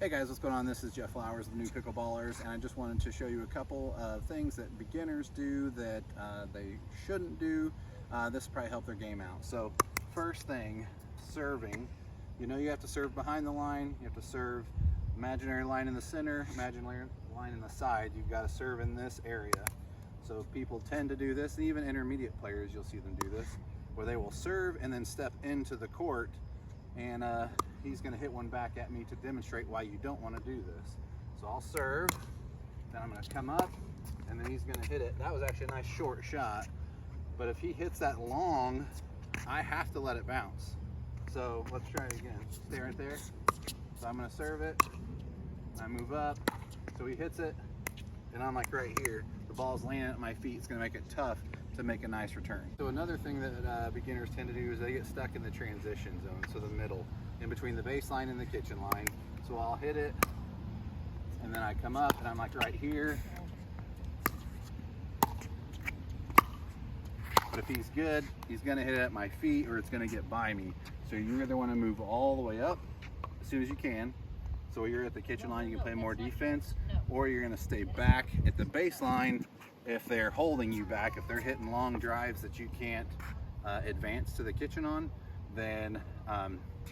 Hey guys, what's going on? This is Jeff Flowers of the new Pickleballers, and I just wanted to show you a couple of things that beginners do that they shouldn't do. This will probably help their game out. So first thing, serving. You know you have to serve behind the line, you have to serve imaginary line in the center, imaginary line in the side. You've got to serve in this area. So people tend to do this, and even intermediate players, you'll see them do this, where they will serve and then step into the court, and he's going to hit one back at me to demonstrate why you don't want to do this. So I'll serve, then I'm going to come up, and then he's going to hit it. That was actually a nice short shot, but if he hits that long, I have to let it bounce. So let's try it again. Stay right there. So I'm going to serve it, I move up, so he hits it, and I'm like right here. The ball's landing at my feet. It's going to make it tough to make a nice return. So another thing that beginners tend to do is they get stuck in the transition zone, so the middle, in between the baseline and the kitchen line. So I'll hit it, and then I come up, and I'm like right here. But if he's good, he's gonna hit it at my feet, or it's gonna get by me. So you either wanna move all the way up as soon as you can, so you're at the kitchen line, you can play more defense, or you're gonna stay back at the baseline if they're holding you back. If they're hitting long drives that you can't advance to the kitchen on, then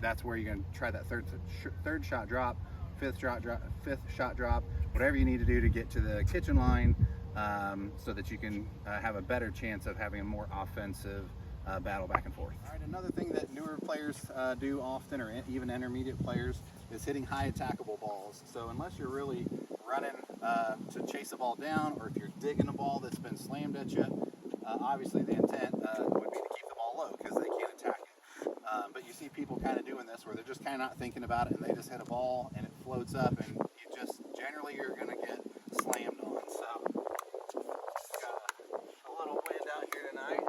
that's where you're gonna try that third shot drop, fifth shot drop, whatever you need to do to get to the kitchen line, so that you can have a better chance of having a more offensive battle back and forth. All right, another thing that newer players do often, or even intermediate players, is hitting high attackable balls. So unless you're really running to chase a ball down, or if you're digging a ball that's been slammed at you, obviously the intent would be to keep the ball low because they can't attack it. But you see people kind of doing this where they're just kind of not thinking about it, and they just hit a ball and it floats up, and you just generally you're going to get slammed on. So got a little wind out here tonight,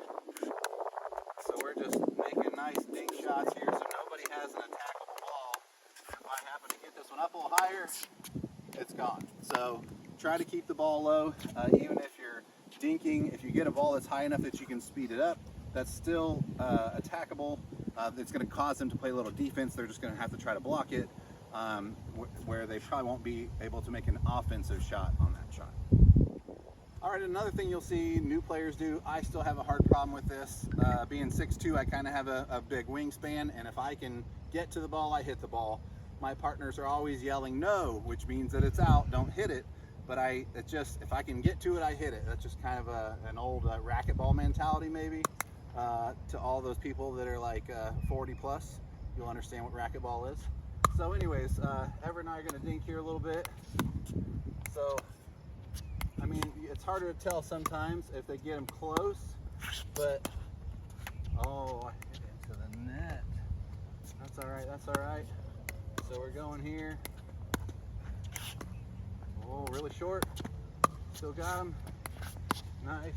so we're just making nice dink shots here so nobody has an attackable ball. If I happen to get this one up a little higher, it's gone. So try to keep the ball low, even if you're dinking. If you get a ball that's high enough that you can speed it up, that's still attackable. It's going to cause them to play a little defense. They're just going to have to try to block it, where they probably won't be able to make an offensive shot on that shot. All right, another thing you'll see new players do, I still have a hard problem with this. Being 6'2", I kind of have a big wingspan, and if I can get to the ball, I hit the ball. My partners are always yelling no, which means that it's out, don't hit it. But it's just, if I can get to it, I hit it. That's just kind of an old racquetball mentality maybe. To all those people that are like 40 plus, you'll understand what racquetball is. So anyways, Ever and I are gonna dink here a little bit. So, I mean, it's harder to tell sometimes if they get them close, but, oh, I hit it into the net. That's all right, that's all right. So we're going here. Oh, really short. Still got him. Nice.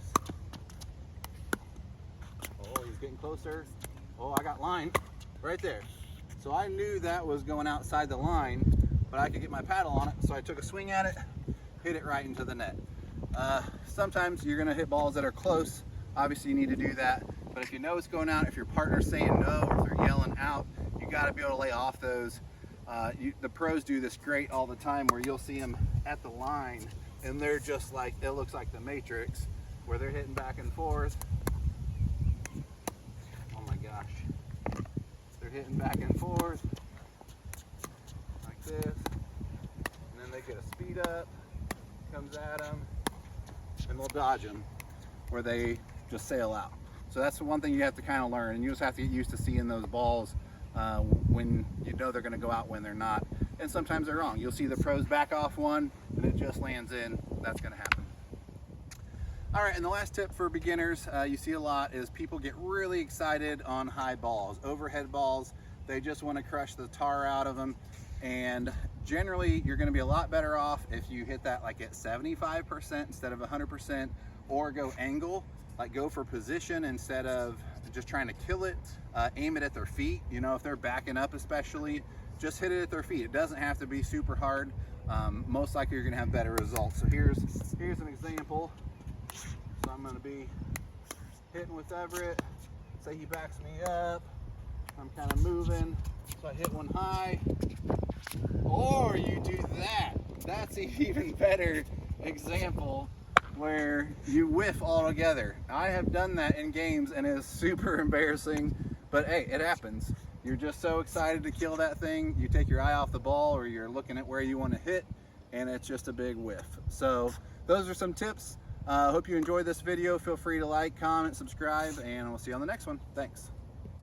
Oh, he's getting closer. Oh, I got line right there. So I knew that was going outside the line, but I could get my paddle on it. So I took a swing at it, hit it right into the net. Sometimes you're gonna hit balls that are close. Obviously you need to do that. But if you know it's going out, if your partner's saying no, or if they're yelling out, you gotta be able to lay off those. The pros do this great all the time, where you'll see them at the line and they're just like, it looks like the Matrix, where they're hitting back and forth. Oh my gosh. They're hitting back and forth like this, and then they get a speed up, comes at them, and they'll dodge them, where they just sail out. So that's the one thing you have to kind of learn, and you just have to get used to seeing those balls when you know they're going to go out when they're not. And sometimes they're wrong. You'll see the pros back off one and it just lands in. That's going to happen. All right, and the last tip for beginners you see a lot is people get really excited on high balls, overhead balls. They just want to crush the tar out of them. And generally you're going to be a lot better off if you hit that like at 75% instead of 100%, or go angle, like go for position instead of just trying to kill it. Aim it at their feet. You know, if they're backing up especially, just hit it at their feet. It doesn't have to be super hard. Most likely you're gonna have better results. So here's an example. So I'm gonna be hitting with Everett. Say he backs me up. I'm kind of moving. So I hit one high. Or you Let's see an even better example where you whiff altogether. I have done that in games and it is super embarrassing, but hey, it happens. You're just so excited to kill that thing, you take your eye off the ball or you're looking at where you want to hit, and it's just a big whiff. So those are some tips. Hope you enjoyed this video. Feel free to like, comment, subscribe, and we'll see you on the next one. Thanks.